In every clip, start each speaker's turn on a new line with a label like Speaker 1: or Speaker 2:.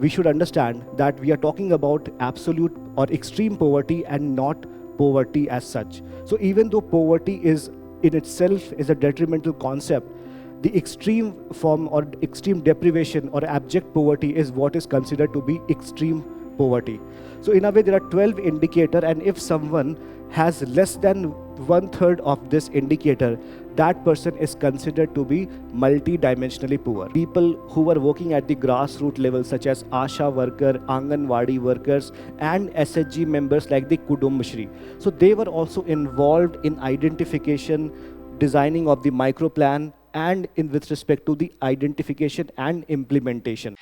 Speaker 1: we should understand that we are talking about absolute or extreme poverty and not poverty as such. So even though poverty is in itself is a detrimental concept, the extreme form or extreme deprivation or abject poverty is what is considered to be extreme poverty. So in a way, there are 12 indicators, and if someone has less than 1/3 of this indicator, that person is considered to be multidimensionally poor. People who were working at the grassroots level, such as ASHA worker, Anganwadi workers, and SHG members like the Kudumbashree. So they were also involved in identification, designing of the micro plan, and with respect to the identification and implementation.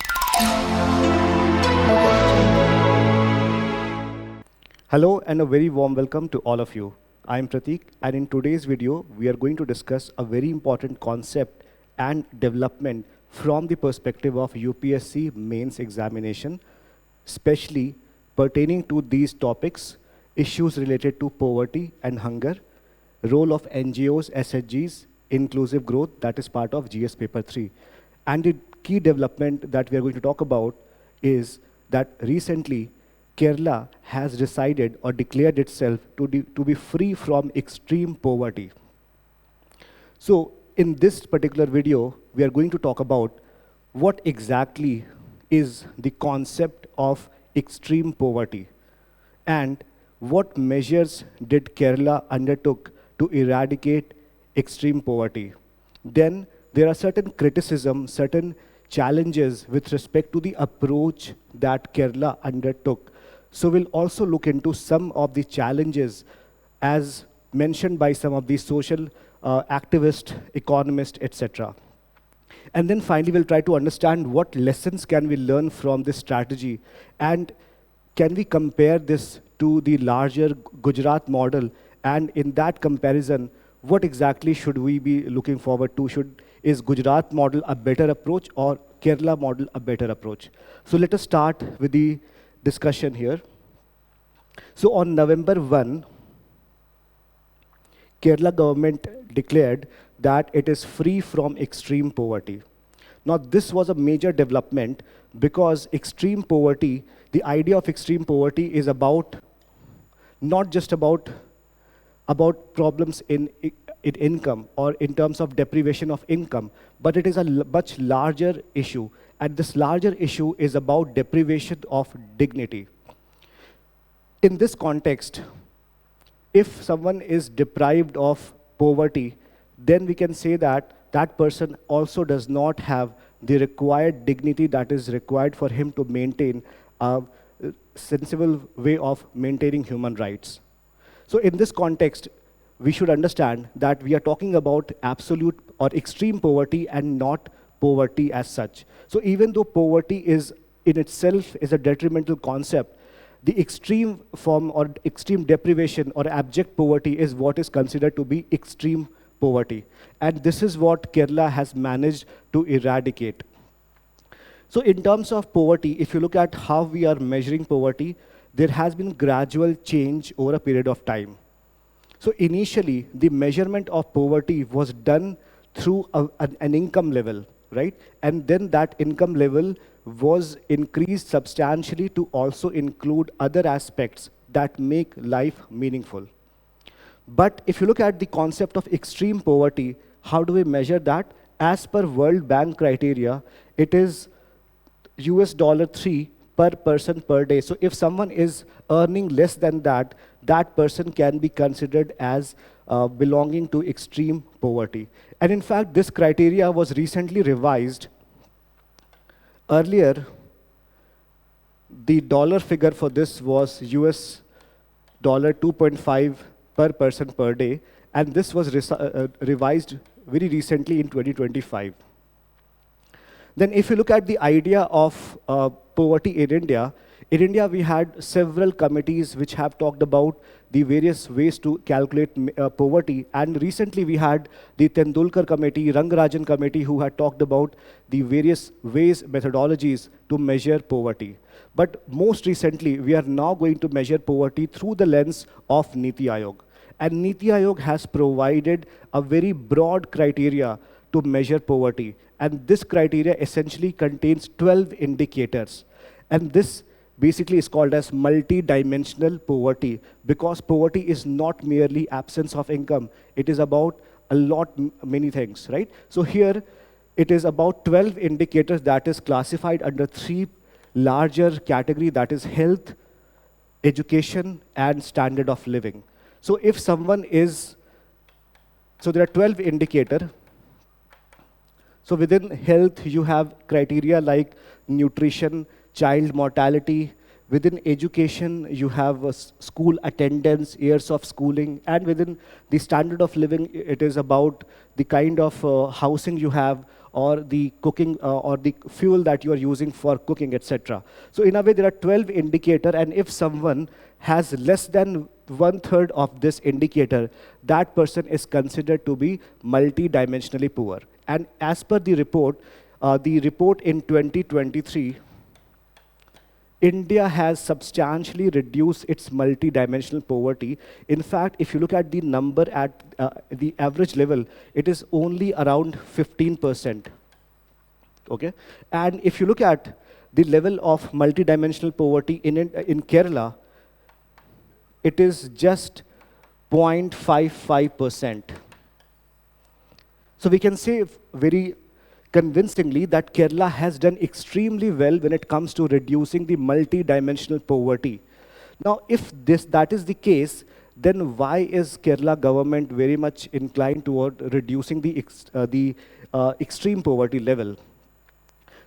Speaker 1: Hello and a very warm welcome to all of you. I am Prateek, and in today's video, we are going to discuss a very important concept and development from the perspective of UPSC mains examination, especially pertaining to these topics: issues related to poverty and hunger, role of NGOs, SHGs, inclusive growth, that is part of GS paper 3. And the key development that we are going to talk about is that recently Kerala has decided or declared itself to be free from extreme poverty. So in this particular video, we are going to talk about what exactly is the concept of extreme poverty and what measures did Kerala undertook to eradicate extreme poverty. Then there are certain criticisms, certain challenges with respect to the approach that Kerala undertook. So we'll also look into some of the challenges as mentioned by some of the social activists, economists, etc. And then finally, we'll try to understand what lessons can we learn from this strategy, and can we compare this to the larger Gujarat model, and in that comparison, what exactly should we be looking forward to? Is Gujarat model a better approach or Kerala model a better approach? So let us start with the discussion here. So on November 1, Kerala government declared that it is free from extreme poverty. Now this was a major development because extreme poverty, the idea of extreme poverty is about, not just about problems in income or in terms of deprivation of income, but it is a much larger issue. And this larger issue is about deprivation of dignity. In this context, if someone is deprived of poverty, then we can say that that person also does not have the required dignity that is required for him to maintain a sensible way of maintaining human rights. So in this context, we should understand that we are talking about absolute or extreme poverty and not poverty as such. So even though poverty is in itself is a detrimental concept, the extreme form or extreme deprivation or abject poverty is what is considered to be extreme poverty. And this is what Kerala has managed to eradicate. So in terms of poverty, if you look at how we are measuring poverty, there has been gradual change over a period of time. So initially, the measurement of poverty was done through an income level, right? And then that income level was increased substantially to also include other aspects that make life meaningful. But if you look at the concept of extreme poverty, how do we measure that? As per World Bank criteria, it is $3 per person per day. So if someone is earning less than that, that person can be considered as belonging to extreme poverty. And in fact, this criteria was recently revised. Earlier, the dollar figure for this was $2.5 per person per day, and this was revised very recently in 2025. Then if you look at the idea of poverty in India we had several committees which have talked about the various ways to calculate poverty. And recently we had the Tendulkar committee, Rangarajan committee, who had talked about the various ways, methodologies to measure poverty. But most recently, we are now going to measure poverty through the lens of Niti Aayog. And Niti Aayog has provided a very broad criteria to measure poverty. And this criteria essentially contains 12 indicators. And this basically is called as multi-dimensional poverty, because poverty is not merely absence of income. It is about a lot, many things, right? So here, it is about 12 indicators that is classified under 3 larger category, that is health, education, and standard of living. So if someone is, so there are 12 indicators. So within health, you have criteria like nutrition, child mortality. Within education, you have school attendance, years of schooling. And within the standard of living, it is about the kind of housing you have, or the cooking, or the fuel that you are using for cooking, etc. So in a way, there are 12 indicators, and if someone has less than 1/3 of this indicator, that person is considered to be multidimensionally poor. And as per the report in 2023, India has substantially reduced its multidimensional poverty. In fact, if you look at the number at the average level, it is only around 15%. Okay? And if you look at the level of multidimensional poverty in Kerala, it is just 0.55%. So we can say very convincingly that Kerala has done extremely well when it comes to reducing the multidimensional poverty. Now, if that is the case, then why is Kerala government very much inclined toward reducing the extreme poverty level?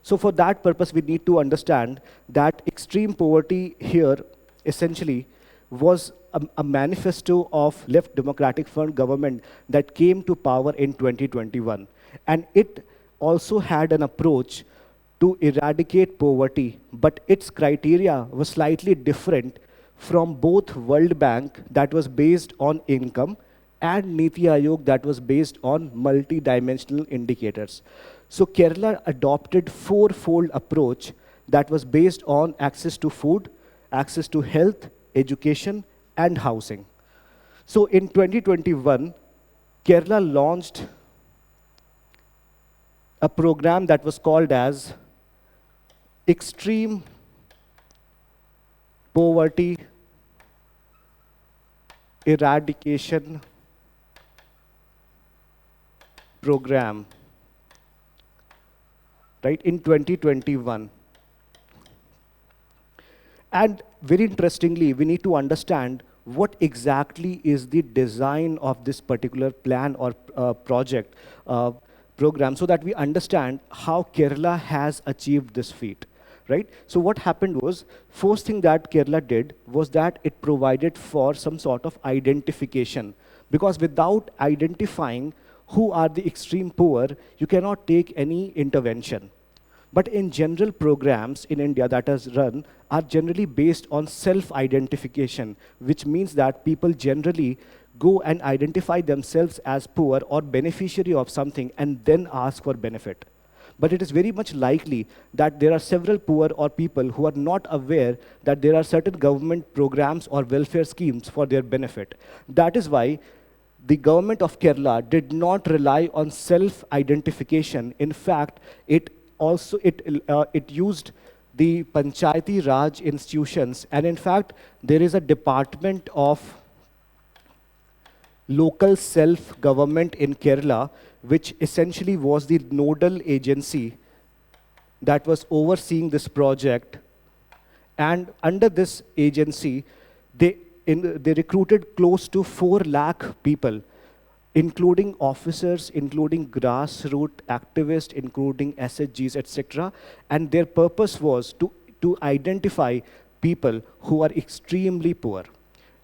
Speaker 1: So for that purpose, we need to understand that extreme poverty here essentially was a manifesto of Left Democratic Front government that came to power in 2021. And it also had an approach to eradicate poverty, but its criteria was slightly different from both World Bank, that was based on income, and Niti Aayog, that was based on multidimensional indicators. So Kerala adopted four-fold approach that was based on access to food, access to health, education, and housing. So in 2021, Kerala launched a program that was called as Extreme Poverty Eradication Program, right, in 2021. And very interestingly, we need to understand what exactly is the design of this particular plan or project program, so that we understand how Kerala has achieved this feat, right? So what happened was, first thing that Kerala did was that it provided for some sort of identification, because without identifying who are the extreme poor, you cannot take any intervention. But in general, programs in India that has run are generally based on self-identification, which means that people generally go and identify themselves as poor or beneficiary of something and then ask for benefit. But it is very much likely that there are several poor or people who are not aware that there are certain government programs or welfare schemes for their benefit. That is why the government of Kerala did not rely on self-identification. In fact, it used the Panchayati Raj institutions, and in fact, there is a department of local self-government in Kerala, which essentially was the nodal agency that was overseeing this project. And under this agency, they recruited close to 4 lakh people, including officers, including grassroots activists, including SHGs, etc. And their purpose was to identify people who are extremely poor.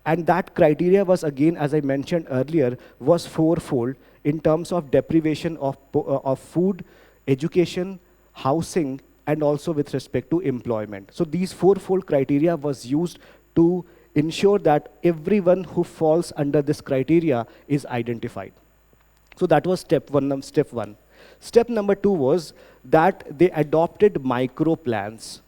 Speaker 1: And that criteria was, again, as I mentioned earlier, was fourfold in terms of deprivation of food, education, housing, and also with respect to employment. So these fourfold criteria was used to ensure that everyone who falls under this criteria is identified. So that was step one. Step number 2 was that they adopted micro plans.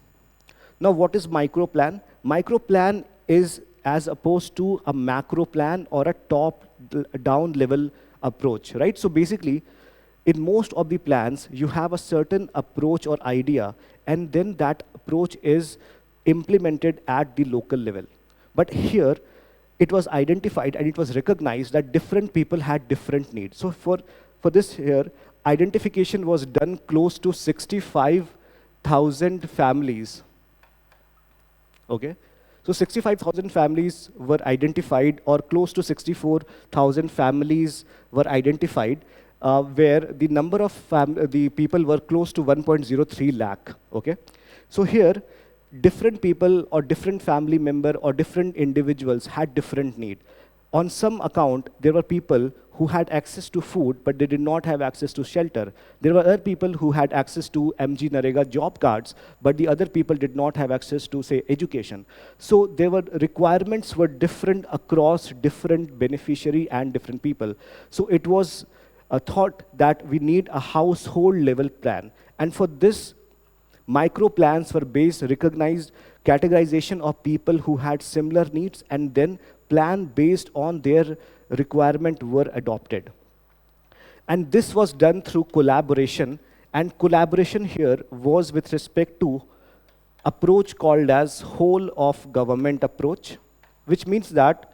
Speaker 1: Now, what is micro plan? Micro plan is as opposed to a macro plan or a top-down level approach, right? So basically, in most of the plans, you have a certain approach or idea, and then that approach is implemented at the local level. But here, it was identified and it was recognized that different people had different needs. So for this here, identification was done close to 65,000 families. Okay? So 65,000 families were identified, or close to 64,000 families were identified, where the number of the people were close to 1.03 lakh. Okay? So here, different people or different family member or different individuals had different need. On some account, there were people who had access to food, but they did not have access to shelter. There were other people who had access to MG Narega job cards, but the other people did not have access to, say, education. So there were requirements were different across different beneficiary and different people. So it was a thought that we need a household level plan. And for this, micro plans were based, recognized categorization of people who had similar needs, and then plan based on their requirement were adopted. And this was done through collaboration, and collaboration here was with respect to approach called as whole of government approach, which means that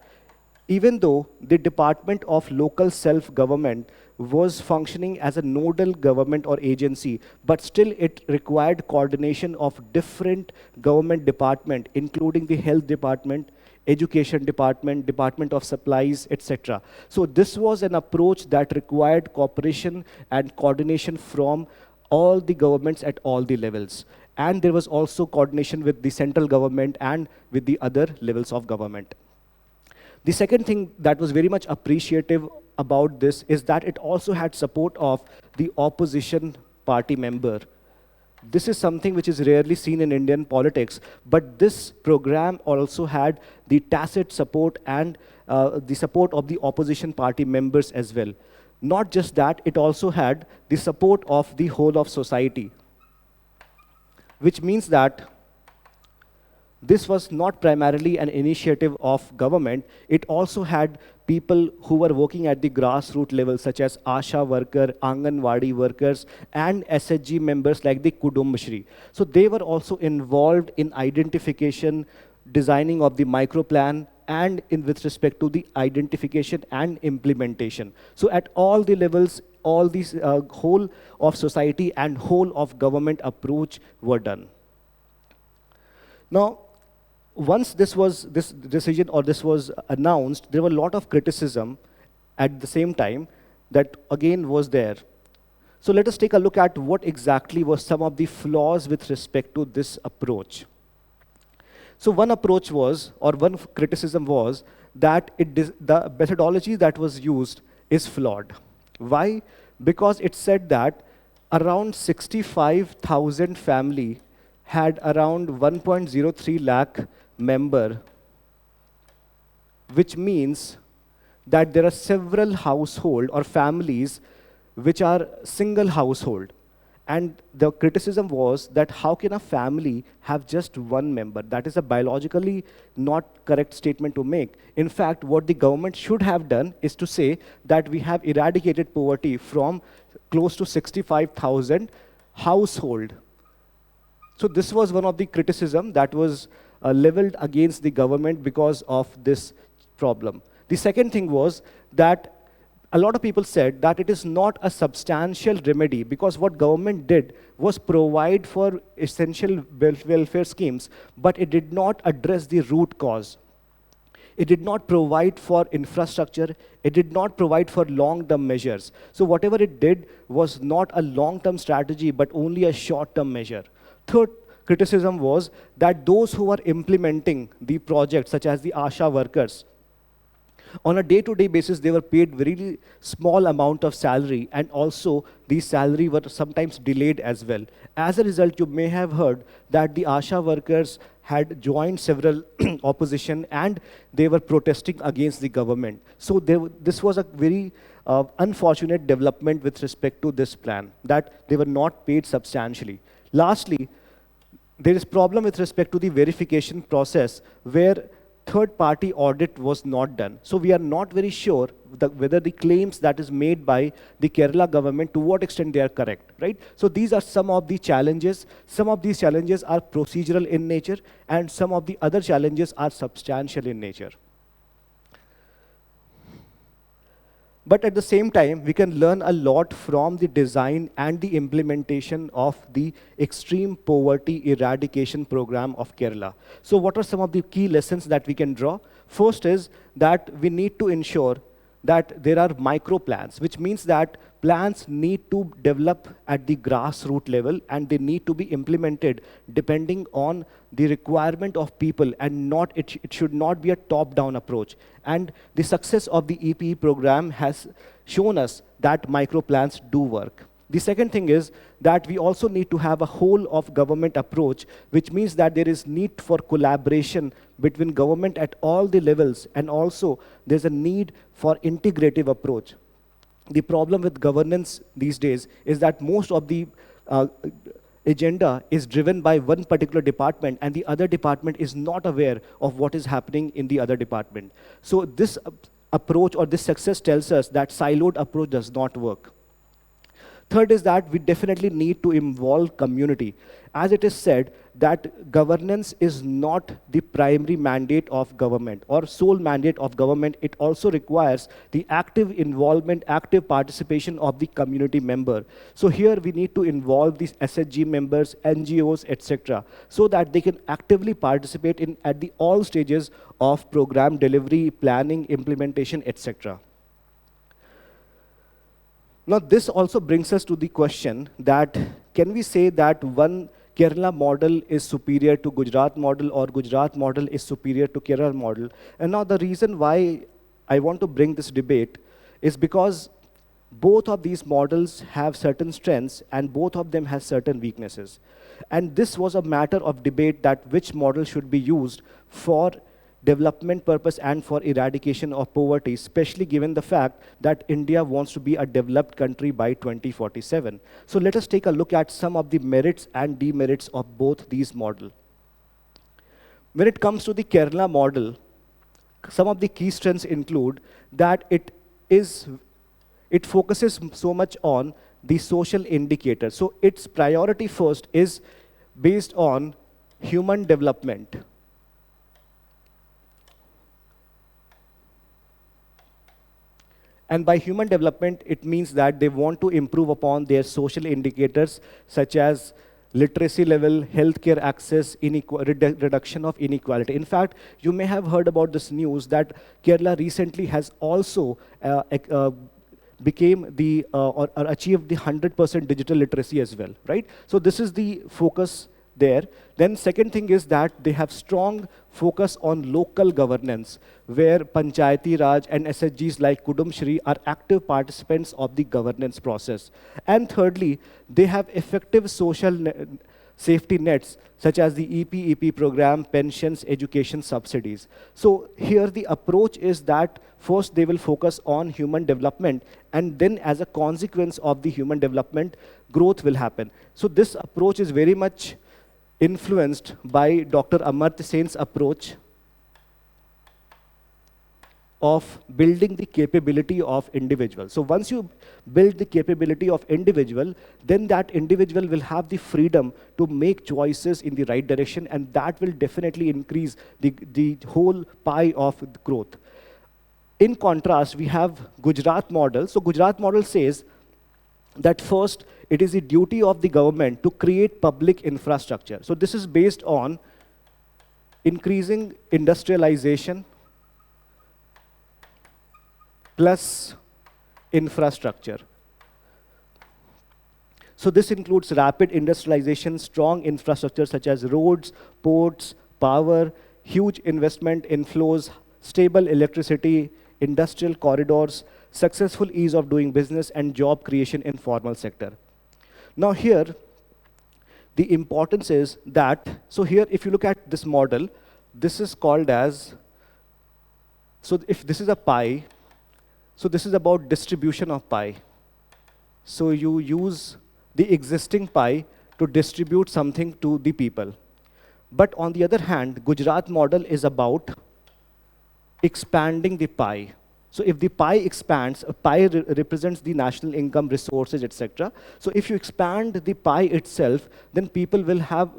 Speaker 1: even though the Department of Local Self-Government was functioning as a nodal government or agency, but still it required coordination of different government departments, including the health department, education department, department of supplies, etc. So this was an approach that required cooperation and coordination from all the governments at all the levels. And there was also coordination with the central government and with the other levels of government. The second thing that was very much appreciative about this is that it also had support of the opposition party member. This is something which is rarely seen in Indian politics, but this program also had the tacit support and the support of the opposition party members as well. Not just that, it also had the support of the whole of society, which means that this was not primarily an initiative of government. It also had people who were working at the grassroots level, such as ASHA worker, Anganwadi workers, and SHG members like the Kudumbashree. So they were also involved in identification, designing of the micro plan, and with respect to the identification and implementation. So at all the levels, all these whole of society and whole of government approach were done. Now, once this decision or this was announced, there were a lot of criticism at the same time that again was there. So let us take a look at what exactly were some of the flaws with respect to this approach. So one approach was, or one criticism was, that the methodology that was used is flawed. Why? Because it said that around 65,000 family had around 1.03 lakh member, which means that there are several household or families which are single household. And the criticism was that how can a family have just one member? That is a biologically not correct statement to make. In fact, what the government should have done is to say that we have eradicated poverty from close to 65,000 household. So this was one of the criticism that was leveled against the government because of this problem. The second thing was that a lot of people said that it is not a substantial remedy, because what government did was provide for essential welfare schemes, but it did not address the root cause. It did not provide for infrastructure. It did not provide for long-term measures. So whatever it did was not a long-term strategy, but only a short-term measure. Third criticism was that those who are implementing the project, such as the ASHA workers, on a day-to-day basis, they were paid very small amount of salary, and also the salary were sometimes delayed as well. As a result, you may have heard that the ASHA workers had joined several opposition and they were protesting against the government. So this was a very unfortunate development with respect to this plan, that they were not paid substantially. Lastly, there is problem with respect to the verification process, where third-party audit was not done. So we are not very sure whether the claims that is made by the Kerala government, to what extent they are correct, right? So these are some of the challenges. Some of these challenges are procedural in nature, and some of the other challenges are substantial in nature. But at the same time, we can learn a lot from the design and the implementation of the extreme poverty eradication program of Kerala. So what are some of the key lessons that we can draw? First is that we need to ensure that there are micro plans, which means that plans need to develop at the grassroots level, and they need to be implemented depending on the requirement of people, and it should not be a top-down approach. And the success of the EPE program has shown us that micro plans do work. The second thing is that we also need to have a whole of government approach, which means that there is need for collaboration between government at all the levels, and also there's a need for integrative approach. The problem with governance these days is that most of the agenda is driven by one particular department, and the other department is not aware of what is happening in the other department. So this approach, or this success, tells us that siloed approach does not work. Third is that we definitely need to involve community. As it is said, that governance is not the primary mandate of government or sole mandate of government. It also requires the active involvement, active participation of the community member. So here we need to involve these SHG members, NGOs, etc., so that they can actively participate in at the all stages of program delivery, planning, implementation, etc. Now, this also brings us to the question that, can we say that one Kerala model is superior to Gujarat model, or Gujarat model is superior to Kerala model? And now the reason why I want to bring this debate is because both of these models have certain strengths, and both of them have certain weaknesses. And this was a matter of debate, that which model should be used for development purpose and for eradication of poverty, especially given the fact that India wants to be a developed country by 2047. So let us take a look at some of the merits and demerits of both these models. When it comes to the Kerala model, some of the key strengths include that it focuses so much on the social indicators. So its priority first is based on human development. And by human development, it means that they want to improve upon their social indicators, such as literacy level, healthcare access, reduction of inequality. In fact, you may have heard about this news that Kerala recently has also became the, or achieved the 100% digital literacy as well, right? So this is the focus there. Then second thing is that they have strong focus on local governance, where Panchayati Raj and SHGs like Kudumbashree are active participants of the governance process. And thirdly, they have effective social safety nets, such as the EP program, pensions, education subsidies. So here the approach is that first they will focus on human development, and then as a consequence of the human development, growth will happen. So this approach is very much influenced by Dr. Amartya Sen's approach of building the capability of individuals. So once you build the capability of individual, then that individual will have the freedom to make choices in the right direction, and that will definitely increase the whole pie of growth. In contrast, we have Gujarat model. So Gujarat model says that first, it is the duty of the government to create public infrastructure. So this is based on increasing industrialization plus infrastructure. So this includes rapid industrialization, strong infrastructure such as roads, ports, power, huge investment inflows, stable electricity, industrial corridors, successful ease of doing business, and job creation in formal sector. Now here, the importance is that, so here if you look at this model, this is called as, so if this is a pie, so this is about distribution of pie. So you use the existing pie to distribute something to the people. But on the other hand, Gujarat model is about expanding the pie. So if the pie expands, a pie represents the national income, resources, etc. So if you expand the pie itself, then people will have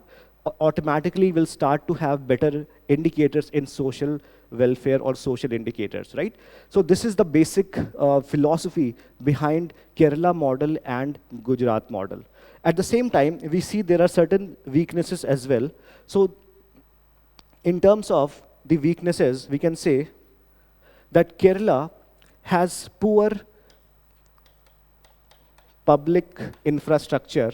Speaker 1: automatically will start to have better indicators in social welfare or social indicators, right? So this is the basic philosophy behind Kerala model and Gujarat model. At the same time, we see there are certain weaknesses as well. So in terms of the weaknesses, we can say that Kerala has poor public infrastructure,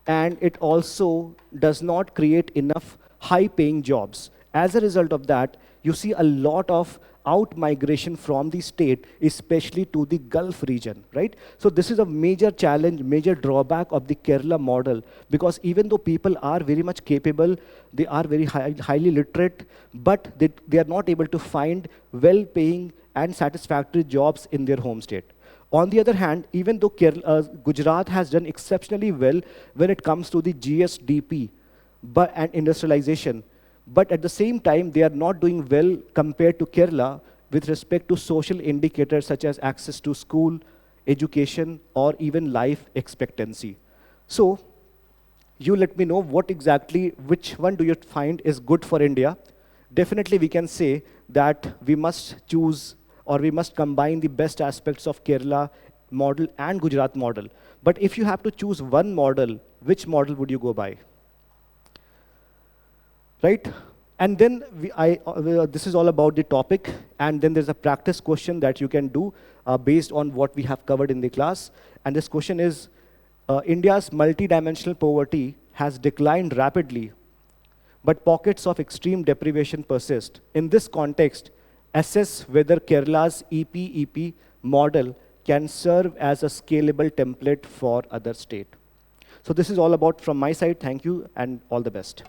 Speaker 1: and it also does not create enough high-paying jobs. As a result of that, you see a lot of out-migration from the state, especially to the Gulf region, right? So this is a major challenge, major drawback of the Kerala model, because even though people are very much capable, they are very highly literate, but they are not able to find well-paying and satisfactory jobs in their home state. On the other hand, even though Gujarat has done exceptionally well when it comes to the GSDP and industrialization, but at the same time, they are not doing well compared to Kerala with respect to social indicators such as access to school, education, or even life expectancy. So, you let me know which one do you find is good for India? Definitely we can say that we must choose or we must combine the best aspects of Kerala model and Gujarat model. But if you have to choose one model, which model would you go by? Right? And then this is all about the topic, and then there's a practice question that you can do based on what we have covered in the class. And this question is, India's multidimensional poverty has declined rapidly, but pockets of extreme deprivation persist. In this context, assess whether Kerala's EPEP model can serve as a scalable template for other states. So this is all about from my side. Thank you, and all the best.